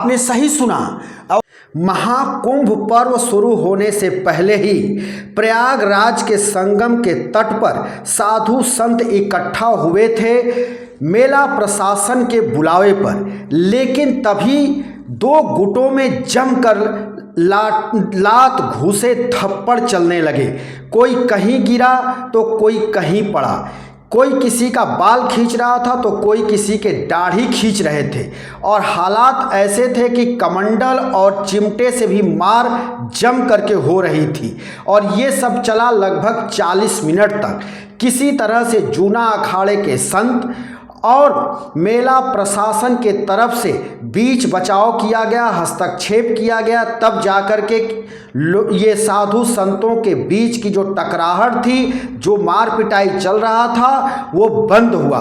आपने सही सुना। और महाकुंभ पर्व शुरू होने से पहले ही प्रयागराज के संगम के तट पर साधु संत इकट्ठा हुए थे मेला प्रशासन के बुलावे पर। लेकिन तभी दो गुटों में जमकर लात घूसे थप्पड़ चलने लगे। कोई कहीं गिरा तो कोई कहीं पड़ा, कोई किसी का बाल खींच रहा था तो कोई किसी के दाढ़ी खींच रहे थे। और हालात ऐसे थे कि कमंडल और चिमटे से भी मार जम करके हो रही थी। और ये सब चला लगभग 40 मिनट तक। किसी तरह से जूना अखाड़े के संत और मेला प्रशासन के तरफ से बीच बचाव किया गया, हस्तक्षेप किया गया, तब जाकर के ये साधु संतों के बीच की जो टकराहट थी, जो मार पिटाई चल रहा था, वो बंद हुआ।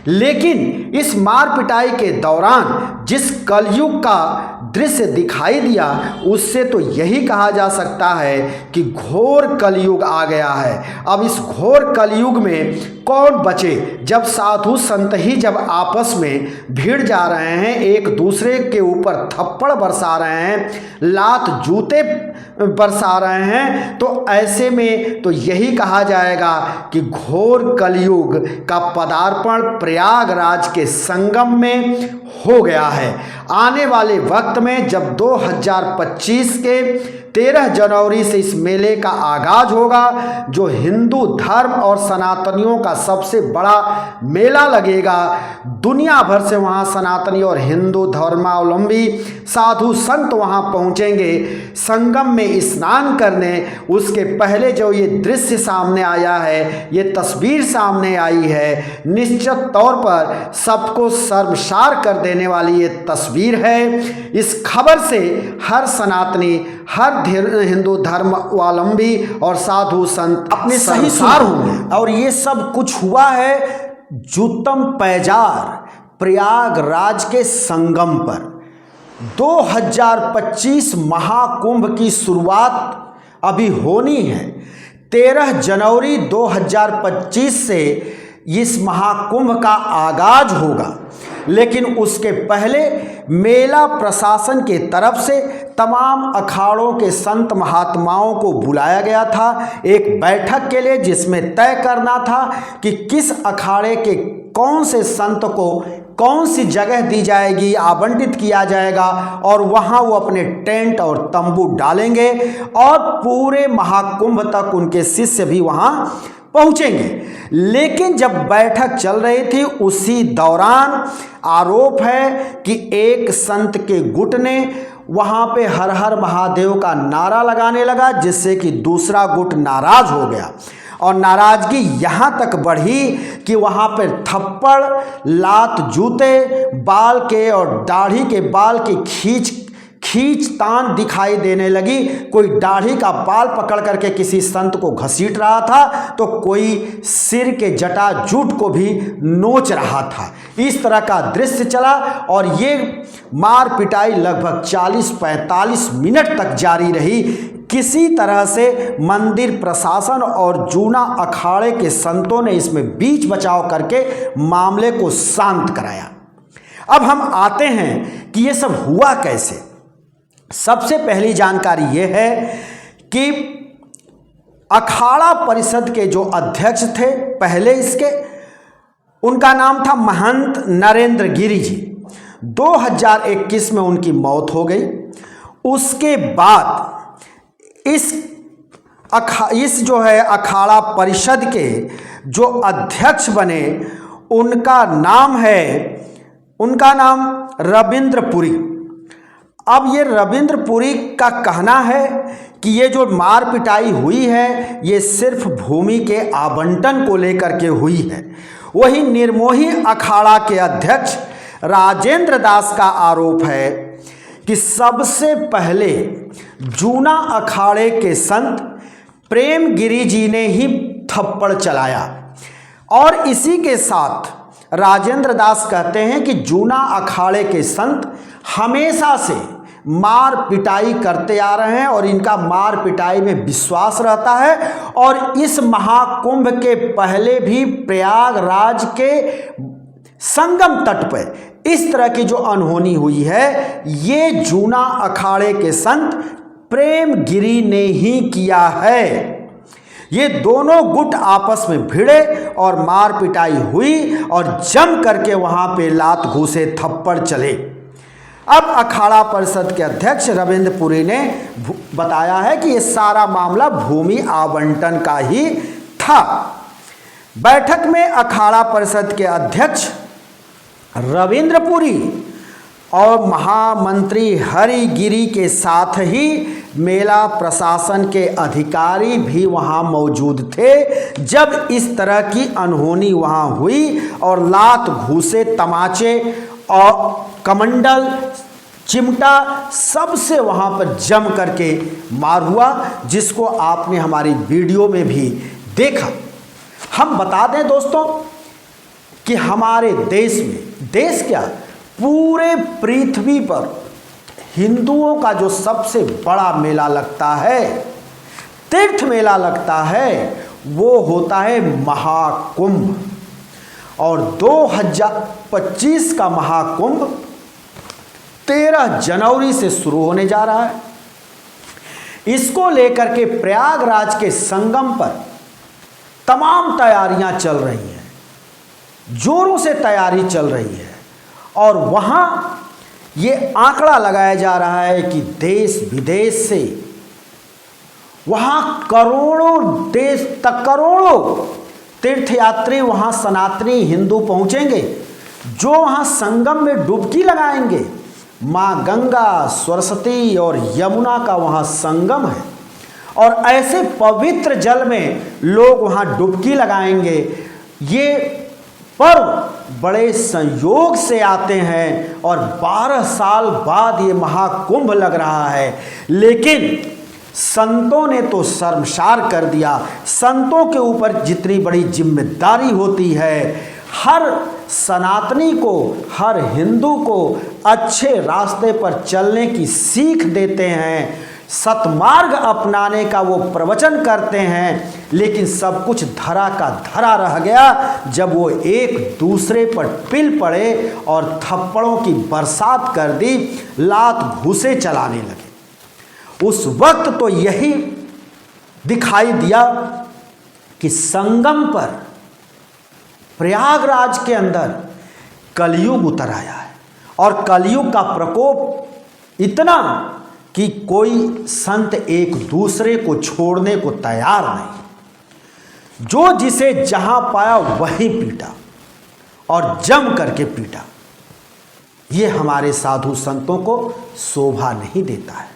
लेकिन इस मार पिटाई के दौरान जिस कलयुग का दृश्य दिखाई दिया, उससे तो यही कहा जा सकता है कि घोर कलयुग आ गया है। अब इस घोर कलयुग में कौन बचे, जब साधु संत ही जब आपस में भिड़ जा रहे हैं, एक दूसरे के ऊपर थप्पड़ बरसा रहे हैं, लात जूते बरसा रहे हैं, तो ऐसे में तो यही कहा जाएगा कि घोर कलयुग का पदार्पण प्रयागराज के संगम में हो गया है। आने वाले वक्त में जब 2025 के 13 जनवरी से इस मेले का आगाज होगा, जो हिंदू धर्म और सनातनियों का सबसे बड़ा मेला लगेगा। दुनिया भर से वहाँ सनातनी और हिंदू धर्मावलंबी साधु संत वहाँ पहुँचेंगे संगम में स्नान करने। उसके पहले जो ये दृश्य सामने आया है, ये तस्वीर सामने आई है, निश्चित तौर पर सबको शर्मसार कर देने वाली ये तस्वीर है। इस खबर से हर सनातनी, हर हिंदू धर्मावलंबी और साधु संत अपने सही सार होंगे। और ये सब कुछ हुआ है जूतम पैजार प्रयागराज के संगम पर। 2025 महाकुंभ की शुरुआत अभी होनी है। 13 जनवरी 2025 से इस महाकुंभ का आगाज होगा। लेकिन उसके पहले मेला प्रशासन के तरफ से तमाम अखाड़ों के संत महात्माओं को बुलाया गया था एक बैठक के लिए, जिसमें तय करना था कि किस अखाड़े के कौन से संत को कौन सी जगह दी जाएगी, आवंटित किया जाएगा, और वहाँ वो अपने टेंट और तंबू डालेंगे और पूरे महाकुंभ तक उनके शिष्य भी वहाँ पहुँचेंगे। लेकिन जब बैठक चल रही थी, उसी दौरान आरोप है कि एक संत के गुट ने वहाँ पे हर हर महादेव का नारा लगाने लगा, जिससे कि दूसरा गुट नाराज हो गया। और नाराजगी यहाँ तक बढ़ी कि वहाँ पर थप्पड़, लात, जूते, बाल के और दाढ़ी के बाल की खींचतान दिखाई देने लगी। कोई दाढ़ी का बाल पकड़ करके किसी संत को घसीट रहा था, तो कोई सिर के जटा जूट को भी नोच रहा था। इस तरह का दृश्य चला और ये मार पिटाई लगभग 40-45 मिनट तक जारी रही। किसी तरह से मंदिर प्रशासन और जूना अखाड़े के संतों ने इसमें बीच बचाव करके मामले को शांत कराया। अब हम आते हैं कि ये सब हुआ कैसे। सबसे पहली जानकारी ये है कि अखाड़ा परिषद के जो अध्यक्ष थे पहले इसके, उनका नाम था महंत नरेंद्र गिरी जी। 2021 में उनकी मौत हो गई। उसके बाद इस जो है अखाड़ा परिषद के जो अध्यक्ष बने, उनका नाम रविंद्रपुरी। अब ये रविंद्रपुरी का कहना है कि ये जो मार पिटाई हुई है, ये सिर्फ भूमि के आवंटन को लेकर के हुई है। वही निर्मोही अखाड़ा के अध्यक्ष राजेंद्र दास का आरोप है कि सबसे पहले जूना अखाड़े के संत प्रेम गिरी जी ने ही थप्पड़ चलाया। और इसी के साथ राजेंद्र दास कहते हैं कि जूना अखाड़े के संत हमेशा से मार पिटाई करते आ रहे हैं और इनका मार पिटाई में विश्वास रहता है। और इस महाकुंभ के पहले भी प्रयागराज के संगम तट पर इस तरह की जो अनहोनी हुई है ये जूना अखाड़े के संत प्रेमगिरी ने ही किया है। ये दोनों गुट आपस में भिड़े और मार पिटाई हुई और जम करके वहां पे लात घूसे थप्पड़ चले। अब अखाड़ा परिषद के अध्यक्ष रविंद्र पुरी ने बताया है कि ये सारा मामला भूमि आवंटन का ही था। बैठक में अखाड़ा परिषद के अध्यक्ष रविंद्र पुरी और महामंत्री हरिगिरी के साथ ही मेला प्रशासन के अधिकारी भी वहां मौजूद थे जब इस तरह की अनहोनी वहां हुई और लात घूसे तमाचे और कमंडल चिमटा सबसे वहां पर जम करके मार हुआ, जिसको आपने हमारी वीडियो में भी देखा। हम बता दें दोस्तों कि हमारे देश में, देश क्या पूरे पृथ्वी पर हिंदुओं का जो सबसे बड़ा मेला लगता है, तीर्थ मेला लगता है, वो होता है महाकुंभ। और 2025 का महाकुंभ 13 जनवरी से शुरू होने जा रहा है। इसको लेकर के प्रयागराज के संगम पर तमाम तैयारियां चल रही हैं, जोरों से तैयारी चल रही है और वहां ये आंकड़ा लगाया जा रहा है कि देश विदेश से वहां करोड़ों तीर्थयात्री वहां सनातनी हिंदू पहुंचेंगे जो वहां संगम में डुबकी लगाएंगे। मां गंगा, सरस्वती और यमुना का वहां संगम है और ऐसे पवित्र जल में लोग वहां डुबकी लगाएंगे। ये पर्व बड़े संयोग से आते हैं और 12 साल बाद ये महाकुंभ लग रहा है, लेकिन संतों ने तो शर्मसार कर दिया। संतों के ऊपर जितनी बड़ी जिम्मेदारी होती है, हर सनातनी को, हर हिंदू को अच्छे रास्ते पर चलने की सीख देते हैं, सतमार्ग अपनाने का वो प्रवचन करते हैं, लेकिन सब कुछ धरा का धरा रह गया जब वो एक दूसरे पर पिल पड़े और थप्पड़ों की बरसात कर दी, लात घूसे चलाने लगे। उस वक्त तो यही दिखाई दिया कि संगम पर प्रयागराज के अंदर कलयुग उतर आया है और कलयुग का प्रकोप इतना कि कोई संत एक दूसरे को छोड़ने को तैयार नहीं। जो जिसे जहां पाया वहीं पीटा और जम करके पीटा। ये हमारे साधु संतों को शोभा नहीं देता है,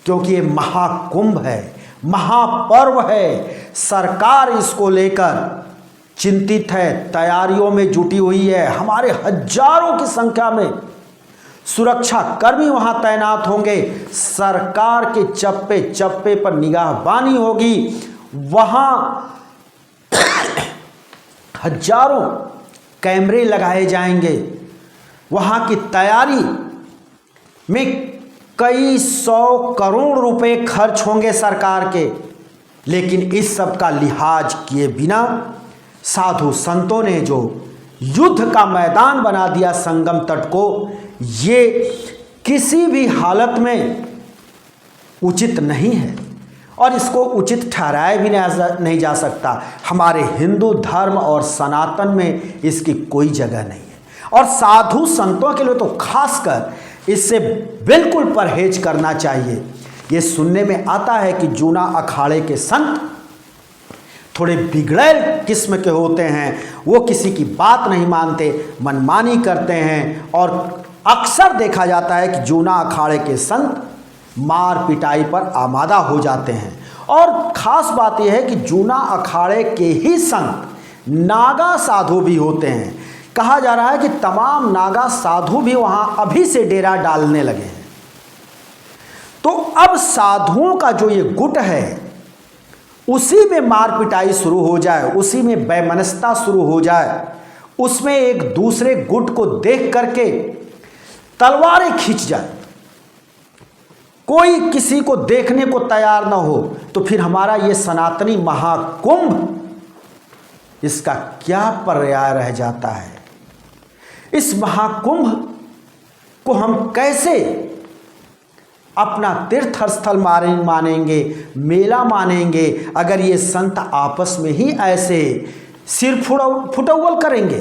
क्योंकि ये महाकुंभ है, महापर्व है। सरकार इसको लेकर चिंतित है, तैयारियों में जुटी हुई है। हमारे हजारों की संख्या में सुरक्षा कर्मी वहां तैनात होंगे। सरकार के चप्पे चप्पे पर निगाहबानी होगी। वहां हजारों कैमरे लगाए जाएंगे। वहां की तैयारी में कई 100 करोड़ रुपए खर्च होंगे सरकार के, लेकिन इस सब का लिहाज किए बिना साधु संतों ने जो युद्ध का मैदान बना दिया संगम तट को, ये किसी भी हालत में उचित नहीं है और इसको उचित ठहराया भी नहीं जा सकता। हमारे हिंदू धर्म और सनातन में इसकी कोई जगह नहीं है और साधु संतों के लिए तो खासकर इससे बिल्कुल परहेज करना चाहिए। ये सुनने में आता है कि जूना अखाड़े के संत थोड़े बिगड़ैल किस्म के होते हैं, वो किसी की बात नहीं मानते, मनमानी करते हैं और अक्सर देखा जाता है कि जूना अखाड़े के संत मार पिटाई पर आमादा हो जाते हैं। और ख़ास बात यह है कि जूना अखाड़े के ही संत नागा साधु भी होते हैं। कहा जा रहा है कि तमाम नागा साधु भी वहां अभी से डेरा डालने लगे हैं। तो अब साधुओं का जो ये गुट है, उसी में मार पिटाई शुरू हो जाए, उसी में वैमनस्यता शुरू हो जाए, उसमें एक दूसरे गुट को देख करके तलवारें खींच जाए, कोई किसी को देखने को तैयार ना हो, तो फिर हमारा ये सनातनी महाकुंभ, इसका क्या पर्याय रह जाता है। इस महाकुंभ को हम कैसे अपना तीर्थ स्थल मानेंगे, मेला मानेंगे, अगर ये संत आपस में ही ऐसे सिर फुटौल करेंगे।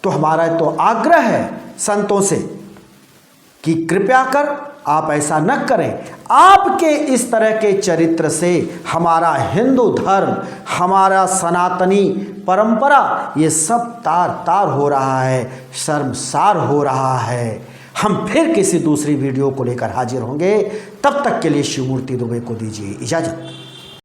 तो हमारा तो आग्रह है संतों से कि कृपया कर आप ऐसा न करें। आपके इस तरह के चरित्र से हमारा हिंदू धर्म, हमारा सनातनी परंपरा, ये सब तार तार हो रहा है, शर्मसार हो रहा है। हम फिर किसी दूसरी वीडियो को लेकर हाजिर होंगे। तब तक के लिए शिवमूर्ति दुबे को दीजिए इजाजत।